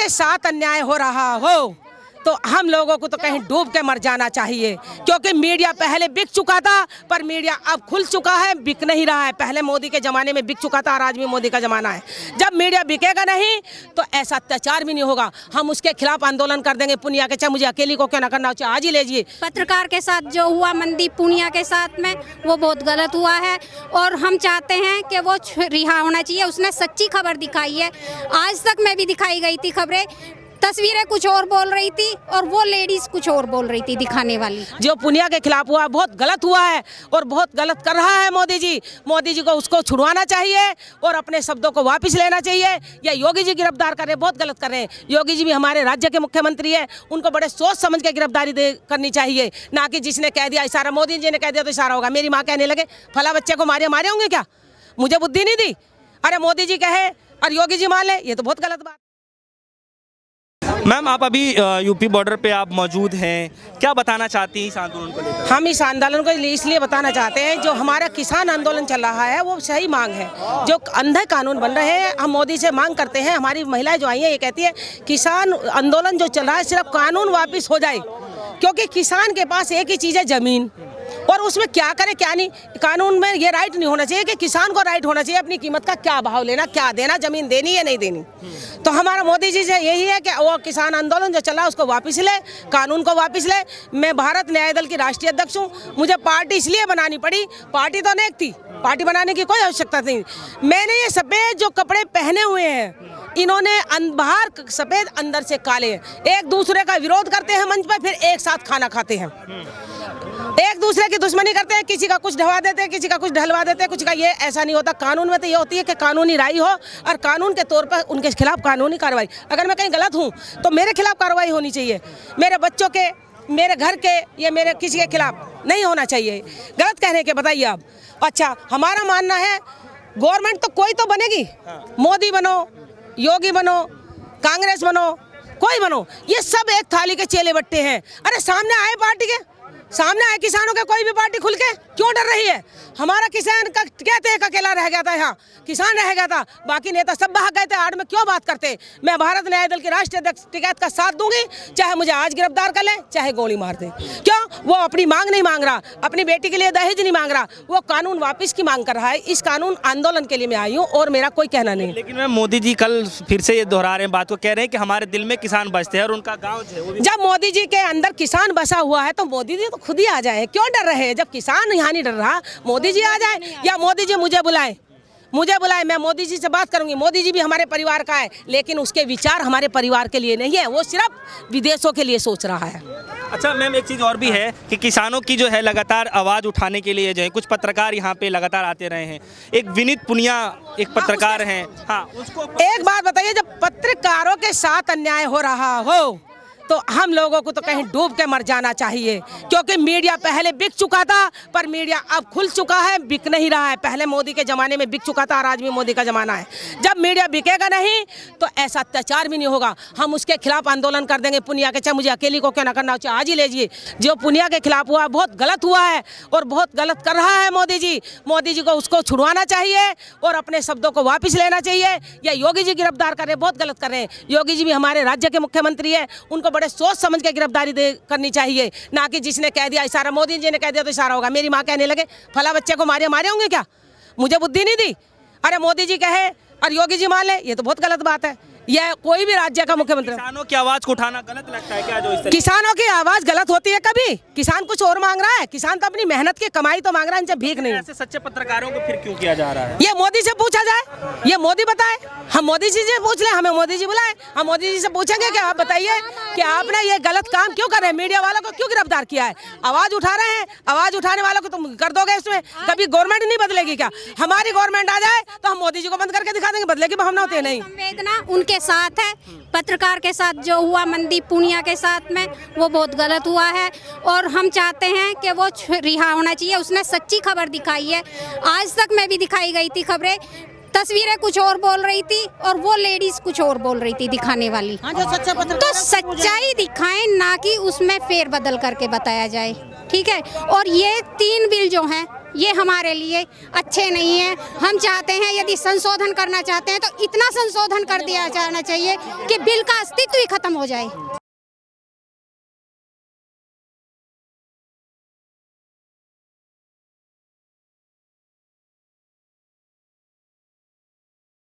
के साथ अन्याय हो रहा हो तो हम लोगों को तो कहीं डूब के मर जाना चाहिए, क्योंकि मीडिया पहले बिक चुका था पर मीडिया अब खुल चुका है, बिक नहीं रहा है। पहले मोदी के ज़माने में बिक चुका था और आज भी मोदी का ज़माना है। जब मीडिया बिकेगा नहीं तो ऐसा अत्याचार भी नहीं होगा। हम उसके खिलाफ आंदोलन कर देंगे। पुनिया के, चाहे मुझे अकेली को क्यों ना करना हो, चाहे आज ही लीजिए। पत्रकार के साथ जो हुआ मनदीप पुनिया के साथ में, वो बहुत गलत हुआ है और हम चाहते हैं कि वो रिहा होना चाहिए। उसने सच्ची खबर दिखाई है, आज तक में भी दिखाई गई थी खबरें, तस्वीरें कुछ और बोल रही थी और वो लेडीज कुछ और बोल रही थी दिखाने वाली। जो पुनिया के खिलाफ हुआ बहुत गलत हुआ है और बहुत गलत कर रहा है मोदी जी। मोदी जी को उसको छुड़वाना चाहिए और अपने शब्दों को वापस लेना चाहिए। या योगी जी गिरफ्तार कर रहे हैं, बहुत गलत कर रहे हैं। योगी जी भी हमारे राज्य के मुख्यमंत्री है, उनको बड़े सोच समझ के गिरफ्तारी करनी चाहिए, ना कि जिसने कह दिया इशारा, मोदी जी ने कह दिया तो इशारा होगा। मेरी माँ कहने लगे फला बच्चे को मारे होंगे क्या, मुझे बुद्धि नहीं दी। अरे मोदी जी कहे और योगी जी मान ले, ये तो बहुत गलत बात। मैम, आप अभी यूपी बॉर्डर पे आप मौजूद हैं, क्या बताना चाहती हैं इस आंदोलन को लेकर? हम इस आंदोलन को इसलिए बताना चाहते हैं, जो हमारा किसान आंदोलन चल रहा है वो सही मांग है। जो अंधे कानून बन रहे हैं, हम मोदी से मांग करते हैं। हमारी महिलाएं जो आई हैं ये कहती है किसान आंदोलन जो चल रहा है सिर्फ कानून वापस हो जाए, क्योंकि किसान के पास एक ही चीज़ है, ज़मीन, और उसमें क्या करे क्या नहीं। कानून में ये राइट नहीं होना चाहिए कि किसान को राइट होना चाहिए अपनी कीमत का क्या भाव लेना, क्या देना, जमीन देनी या नहीं देनी। तो हमारा मोदी जी से यही है कि वो किसान आंदोलन जो चला उसको वापस ले, कानून को वापस ले। मैं भारत न्याय दल की राष्ट्रीय अध्यक्ष हूँ। मुझे पार्टी इसलिए बनानी पड़ी, पार्टी तो अनेक थी, पार्टी बनाने की कोई आवश्यकता नहीं। मैंने ये सफ़ेद जो कपड़े पहने हुए हैं, इन्होंने बाहर सफ़ेद अंदर से काले, एक दूसरे का विरोध करते हैं मंच पर, फिर एक साथ खाना खाते हैं, एक दूसरे की दुश्मनी करते हैं, किसी का कुछ ढलवा देते हैं, किसी का कुछ ढलवा देते हैं, कुछ का। ये ऐसा नहीं होता। कानून में तो ये होती है कि कानूनी राय हो और कानून के तौर पर उनके खिलाफ कानूनी कार्रवाई। अगर मैं कहीं गलत हूँ तो मेरे खिलाफ कार्रवाई होनी चाहिए, मेरे बच्चों के, मेरे घर के, ये मेरे किसी के खिलाफ नहीं होना चाहिए। गलत कहने के बताइए आप। अच्छा, हमारा मानना है गवर्नमेंट तो कोई तो बनेगी, मोदी बनो, योगी बनो, कांग्रेस बनो, कोई बनो, ये सब एक थाली के चेले बट्टे हैं। अरे सामने आए पार्टी के, सामने आए किसानों के, कोई भी पार्टी खुल के क्यों डर रही है? हमारा किसान का कहते हैं अकेला रह गया था, यहाँ किसान रह गया था, बाकी नेता सब भाग गए थे। आड़ में क्यों बात करते? मैं भारत न्याय दल की राष्ट्रीय अध्यक्ष टिकैत का साथ दूंगी, चाहे मुझे आज गिरफ्तार कर ले, चाहे गोली मार दे। क्यों? वो अपनी मांग नहीं मांग रहा, अपनी बेटी के लिए दहेज नहीं मांग रहा, वो कानून वापिस की मांग कर रहा है। इस कानून आंदोलन के लिए मैं आई हूँ और मेरा कोई कहना नहीं। लेकिन मैम, मोदी जी कल फिर से ये दोहरा रहे हैं बात को, कह रहे हैं कि हमारे दिल में किसान बसते हैं और उनका गाँव जो है। जब मोदी जी के अंदर किसान बसा हुआ है तो मोदी जी तो खुद ही आ जाए, क्यों डर रहे हैं? जब किसान यहाँ नहीं डर रहा, मोदी जी आ जाए, या मोदी जी मुझे बुलाए, मैं मोदी जी से बात करूंगी। मोदी जी भी हमारे परिवार का है, लेकिन उसके विचार हमारे परिवार के लिए नहीं है, वो सिर्फ विदेशों के लिए सोच रहा है। अच्छा मैम, एक चीज़ और भी है कि किसानों की जो है लगातार आवाज़ उठाने के लिए जो है कुछ पत्रकार यहाँ पे लगातार आते रहे हैं। एक विनीत पुनिया एक पत्रकार हैं, हाँ, उसको एक बात बताइए, जब पत्रकारों के साथ अन्याय हो रहा हो तो हम लोगों को तो कहीं डूब के मर जाना चाहिए, क्योंकि मीडिया पहले बिक चुका था पर मीडिया अब खुल चुका है, बिक नहीं रहा है। पहले मोदी के ज़माने में बिक चुका था और आज भी मोदी का ज़माना है। जब मीडिया बिकेगा नहीं तो ऐसा अत्याचार भी नहीं होगा। हम उसके खिलाफ आंदोलन कर देंगे। पुनिया के, चाहे मुझे अकेली को क्यों ना करना हो, चाहे आज ही लीजिए। जो पुनिया के खिलाफ हुआ बहुत गलत हुआ है और बहुत गलत कर रहा है मोदी जी। मोदी जी को उसको छुड़वाना चाहिए और अपने शब्दों को वापस लेना चाहिए। या योगी जी गिरफ्तार कर रहे हैं, बहुत गलत कर रहे हैं। योगी जी भी हमारे राज्य के मुख्यमंत्री है, उनको बड़े सोच समझ के गिरफ्तारी करनी चाहिए, ना कि जिसने कह दिया इशारा, मोदी जी ने कह दिया तो इशारा होगा। मेरी माँ कहने लगे फला बच्चे को मारे होंगे क्या, मुझे बुद्धि नहीं दी। अरे मोदी जी कहे और योगी जी मान ले, ये तो बहुत गलत बात है। यह कोई भी राज्य का मुख्यमंत्री, किसानों की आवाज़ को उठाना गलत लगता है क्या? जो इस किसानों की आवाज़ गलत होती है कभी? किसान कुछ और मांग रहा है, किसान तो अपनी मेहनत की कमाई तो मांग रहा है, इनसे भीख नहीं। ऐसे सच्चे पत्रकारों को फिर क्यों किया जा रहा है? ये मोदी से पूछा जाए, ये मोदी बताए। हम मोदी जी से पूछ लें, हमें मोदी जी बुलाए, हम मोदी जी से पूछेंगे कि आप बताइए कि आपने ये गलत काम क्यों कर रहे हैं, मीडिया वालों को क्यों गिरफ्तार किया है? आवाज़ उठा रहे हैं, आवाज़ उठाने वालों को तुम कर दोगे इसमें? कभी गवर्नमेंट नहीं बदलेगी क्या? हमारी गवर्नमेंट आ जाए तो हम मोदी जी को बंद करके दिखा देंगे, बदलेगी भावना होती है नहीं। संवेदना उनके साथ है। पत्रकार के साथ जो हुआ मनदीप पुनिया के साथ में, वो बहुत गलत हुआ है और हम चाहते हैं कि वो रिहा होना चाहिए। उसने सच्ची खबर दिखाई है, आज तक में भी दिखाई गई थी खबरें, तस्वीरें कुछ और बोल रही थी और वो लेडीज कुछ और बोल रही थी दिखाने वाली। तो सच्चाई दिखाएं, ना कि उसमें फेर बदल करके बताया जाए, ठीक है? और ये 3 बिल जो हैं ये हमारे लिए अच्छे नहीं है। हम चाहते हैं यदि संशोधन करना चाहते हैं तो इतना संशोधन कर दिया जाना चाहिए कि बिल का अस्तित्व ही खत्म हो जाए।